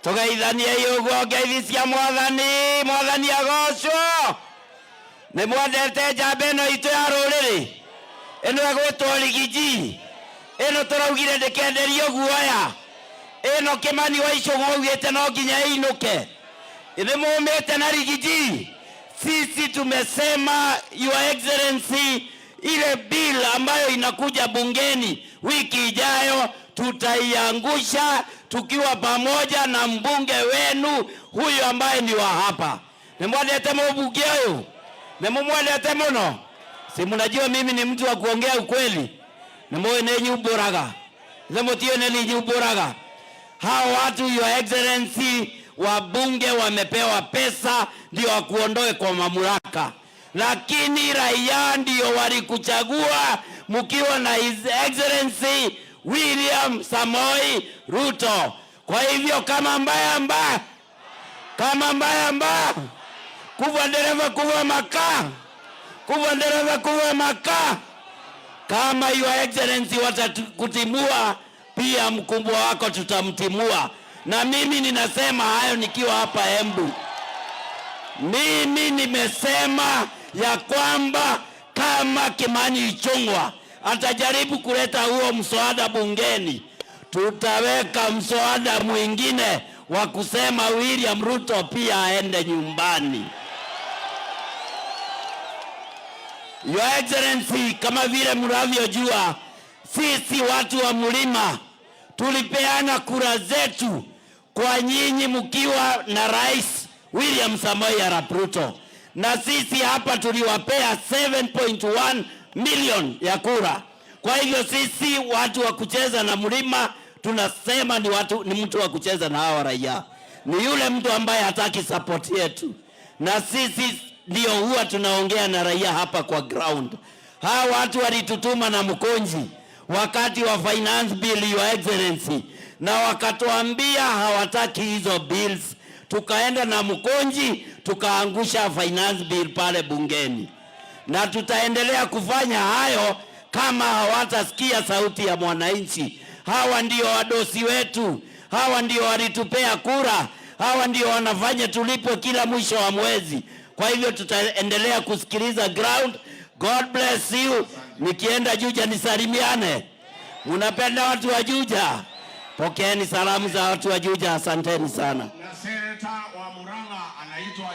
tugeithanie yugo ngeithia mwathani agocwo ni mwendete njamba ino itu ya ruriri ino egwitwo Rigiji ino turaugire ndikenderio guoya ino Kimani wa Icũng'wa augite no nginya inuke ni mumite na Rigiji. Sisi tumesema Your Excellency, ile bill ambayo inakuja bungeni wiki ijayo tutaiangusha tukiwa pamoja na mbunge wenu huyu ambaye ni wa hapa. Nimwendete mbunge huyu, nimumwendete muno. Si mnajua mimi ni mtu wa kuongea ukweli. Nimwoe ne nyuburaga, nimutio ne nyuburaga. Hao watu Your Excellency, wabunge wamepewa pesa ndio wakuondoe kwa mamlaka, lakini raia ndio walikuchagua mkiwa na His Excellency William Samoei Ruto. Kwa hivyo kama mbaya kuva dereva kuva makaa, kama Your Excellency watakutimua pia mkubwa wako tutamtimua. Na mimi ninasema hayo nikiwa hapa Embu. Mimi nimesema ya kwamba kama Kimani Ichung'wa atajaribu kuleta huo mswada bungeni, tutaweka mswada mwingine wa kusema William Ruto pia aende nyumbani. Your Excellency, kama vile mnavyojua, sisi watu wa mlima tulipeana kura zetu kwa nyinyi mkiwa na Rais William Samoei Arap Ruto, na sisi hapa tuliwapea 7.1 million ya kura. Kwa hivyo sisi watu wa kucheza na mlima tunasema ni mtu wa kucheza na hawa raia, ni yule mtu ambaye hataki support yetu, na sisi ndio huwa tunaongea na raia hapa kwa ground. Hawa watu walitutuma na Mkonji wakati wa finance bill, Your Excellency, na wakatuambia hawataki hizo bills. Tukaenda na Mkonji tukaangusha finance bill pale bungeni, na tutaendelea kufanya hayo kama hawatasikia sauti ya mwananchi. Hawa ndio wadosi wetu, hawa ndio walitupea kura, hawa ndio wanafanya tulipwe kila mwisho wa mwezi. Kwa hivyo tutaendelea kusikiliza ground. God bless you. Nikienda Juja nisalimiane. Unapenda watu wa Juja? Pokeeni salamu za watu wa Juja. Asanteni sana. Na seneta wa Murang'a anaitwa